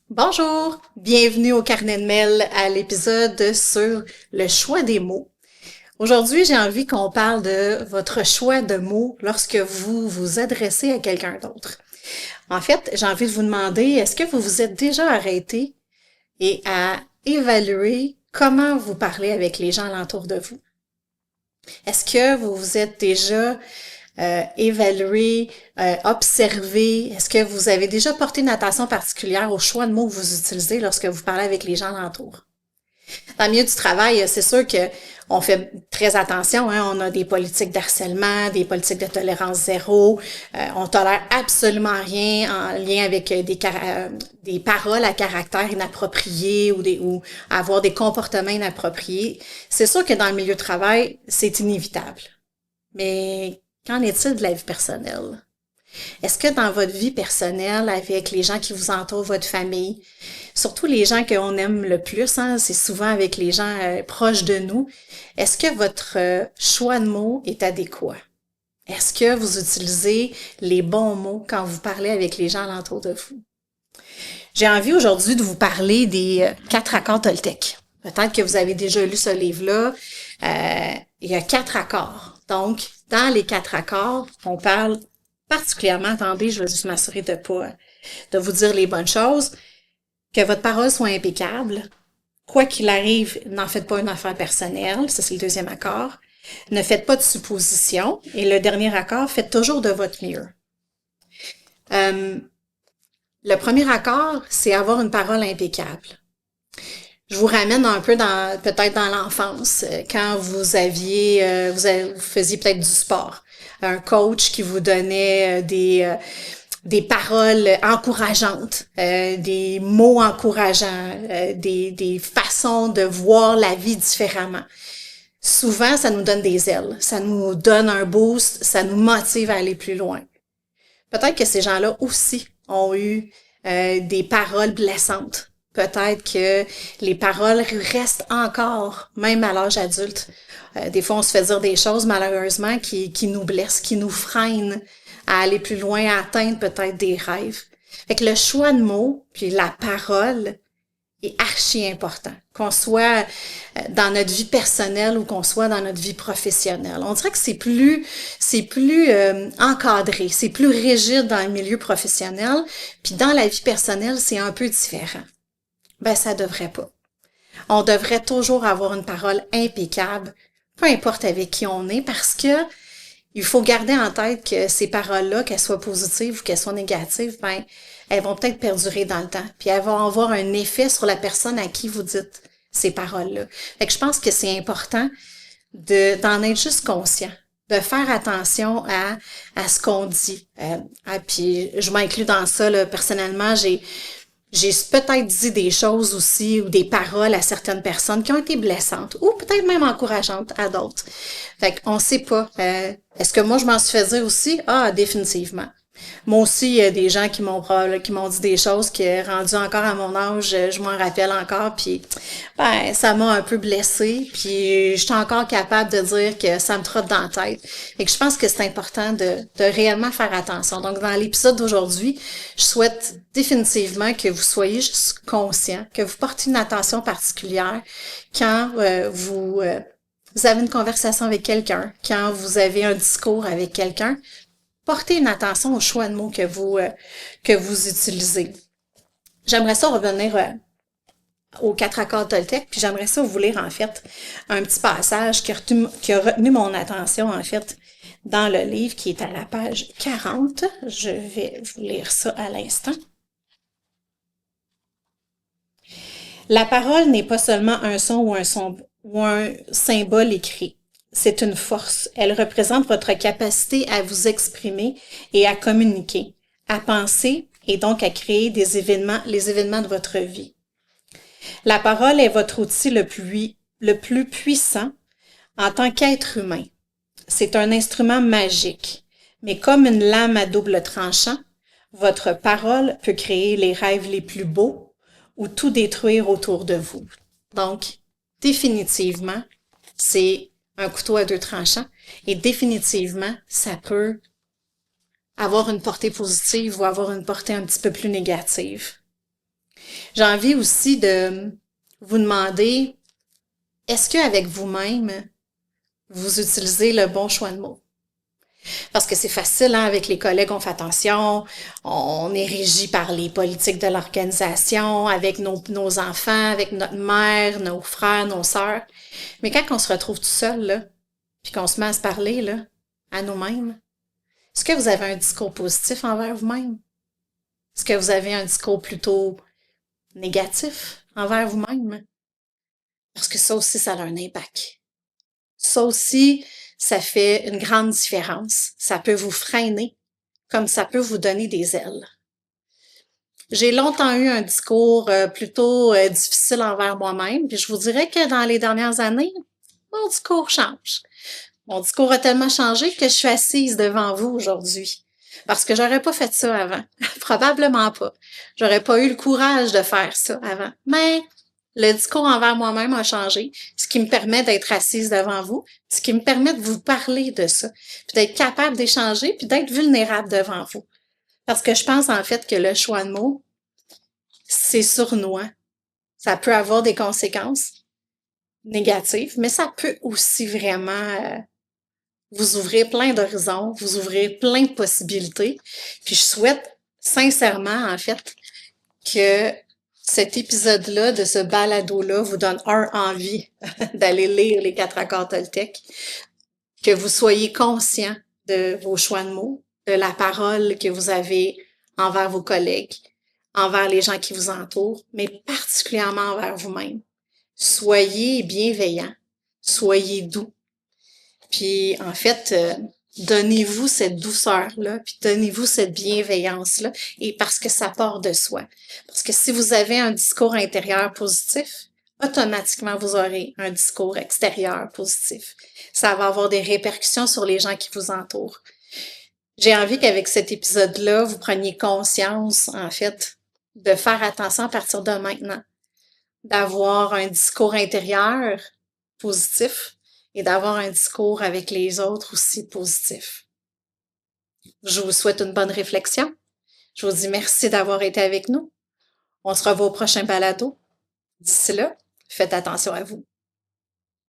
Bonjour, bienvenue au Carnet de Mel à l'épisode sur le choix des mots. Aujourd'hui, j'ai envie qu'on parle de votre choix de mots lorsque vous vous adressez à quelqu'un d'autre. En fait, j'ai envie de vous demander, est-ce que vous vous êtes déjà arrêté et à évaluer comment vous parlez avec les gens alentour de vous? Est-ce que vous vous êtes déjà évalué, observé? Est-ce que vous avez déjà porté une attention particulière au choix de mots que vous utilisez lorsque vous parlez avec les gens alentour? Dans le milieu du travail, c'est sûr que on fait très attention, hein, on a des politiques d'harcèlement, des politiques de tolérance zéro, on tolère absolument rien en lien avec des paroles à caractère inapproprié ou avoir des comportements inappropriés. C'est sûr que dans le milieu du travail, c'est inévitable. Mais qu'en est-il de la vie personnelle? Est-ce que dans votre vie personnelle, avec les gens qui vous entourent, votre famille, surtout les gens qu'on aime le plus, hein, c'est souvent avec les gens proches de nous, est-ce que votre choix de mots est adéquat? Est-ce que vous utilisez les bons mots quand vous parlez avec les gens alentour de vous? J'ai envie aujourd'hui de vous parler des 4 accords Toltec. Peut-être que vous avez déjà lu ce livre-là. Il y a 4 accords. Donc, dans les 4 accords, on parle particulièrement, attendez, je vais juste m'assurer de vous dire les bonnes choses, que votre parole soit impeccable. Quoi qu'il arrive, n'en faites pas une affaire personnelle. Ça, c'est le deuxième accord. Ne faites pas de suppositions. Et le dernier accord, faites toujours de votre mieux. Le premier accord, c'est avoir une parole impeccable. Je vous ramène un peu peut-être dans l'enfance, quand vous faisiez peut-être du sport. Un coach qui vous donnait des paroles encourageantes, des mots encourageants, des façons de voir la vie différemment. Souvent, ça nous donne des ailes, ça nous donne un boost, ça nous motive à aller plus loin. Peut-être que ces gens-là aussi ont eu des paroles blessantes. Peut-être que les paroles restent encore, même à l'âge adulte. Des fois, on se fait dire des choses, malheureusement, qui nous blessent, qui nous freinent à aller plus loin, à atteindre peut-être des rêves. Fait que le choix de mots, puis la parole, est archi important. Qu'on soit dans notre vie personnelle ou qu'on soit dans notre vie professionnelle. On dirait que c'est plus encadré, c'est plus rigide dans le milieu professionnel, puis dans la vie personnelle, c'est un peu différent. Ben, ça devrait pas. On devrait toujours avoir une parole impeccable, peu importe avec qui on est, parce que il faut garder en tête que ces paroles-là, qu'elles soient positives ou qu'elles soient négatives, ben, elles vont peut-être perdurer dans le temps, puis elles vont avoir un effet sur la personne à qui vous dites ces paroles-là. Fait que je pense que c'est important d'en être juste conscient, de faire attention à ce qu'on dit. Puis je m'inclus dans ça, là, personnellement, j'ai peut-être dit des choses aussi ou des paroles à certaines personnes qui ont été blessantes ou peut-être même encourageantes à d'autres. Fait qu'on sait pas. Est-ce que moi je m'en suis fait dire aussi? Ah, définitivement. Moi aussi, il y a des gens qui m'ont dit des choses qui, rendues encore à mon âge, je m'en rappelle encore, puis ben ça m'a un peu blessée, puis je suis encore capable de dire que ça me trotte dans la tête. Et que je pense que c'est important de réellement faire attention. Donc, dans l'épisode d'aujourd'hui, je souhaite définitivement que vous soyez juste conscient, que vous portez une attention particulière quand vous avez une conversation avec quelqu'un, quand vous avez un discours avec quelqu'un. Portez une attention au choix de mots que vous utilisez. J'aimerais ça revenir aux 4 accords Toltec, puis j'aimerais ça vous lire en fait un petit passage qui a retenu mon attention en fait dans le livre qui est à la page 40. Je vais vous lire ça à l'instant. La parole n'est pas seulement un son ou un symbole écrit. C'est une force. Elle représente votre capacité à vous exprimer et à communiquer, à penser et donc à créer les événements de votre vie. La parole est votre outil le plus puissant en tant qu'être humain. C'est un instrument magique, mais comme une lame à double tranchant, votre parole peut créer les rêves les plus beaux ou tout détruire autour de vous. Donc, définitivement, c'est un couteau à 2 tranchants et définitivement, ça peut avoir une portée positive ou avoir une portée un petit peu plus négative. J'ai envie aussi de vous demander, est-ce qu'avec vous-même, vous utilisez le bon choix de mots? Parce que c'est facile, hein, avec les collègues, on fait attention, on est régi par les politiques de l'organisation, avec nos enfants, avec notre mère, nos frères, nos sœurs. Mais quand on se retrouve tout seul, là, puis qu'on se met à se parler, là, à nous-mêmes, est-ce que vous avez un discours positif envers vous-même? Est-ce que vous avez un discours plutôt négatif envers vous-même? Parce que ça aussi, ça a un impact. Ça aussi, ça fait une grande différence. Ça peut vous freiner, comme ça peut vous donner des ailes. J'ai longtemps eu un discours plutôt difficile envers moi-même, puis je vous dirais que dans les dernières années, mon discours change. Mon discours a tellement changé que je suis assise devant vous aujourd'hui. Parce que j'aurais pas fait ça avant. Probablement pas. J'aurais pas eu le courage de faire ça avant. Mais le discours envers moi-même a changé, ce qui me permet d'être assise devant vous, ce qui me permet de vous parler de ça, puis d'être capable d'échanger, puis d'être vulnérable devant vous. Parce que je pense en fait que le choix de mots, c'est sournois. Ça peut avoir des conséquences négatives, mais ça peut aussi vraiment vous ouvrir plein d'horizons, vous ouvrir plein de possibilités. Puis je souhaite sincèrement, en fait, que cet épisode-là, de ce balado-là, vous donne envie d'aller lire les 4 accords Toltec, que vous soyez conscient de vos choix de mots, de la parole que vous avez envers vos collègues, envers les gens qui vous entourent, mais particulièrement envers vous-même. Soyez bienveillants, soyez doux. Puis en fait, donnez-vous cette douceur-là, puis donnez-vous cette bienveillance-là, et parce que ça part de soi. Parce que si vous avez un discours intérieur positif, automatiquement vous aurez un discours extérieur positif. Ça va avoir des répercussions sur les gens qui vous entourent. J'ai envie qu'avec cet épisode-là, vous preniez conscience, en fait, de faire attention à partir de maintenant, d'avoir un discours intérieur positif, et d'avoir un discours avec les autres aussi positif. Je vous souhaite une bonne réflexion. Je vous dis merci d'avoir été avec nous. On se revoit au prochain balado. D'ici là, faites attention à vous.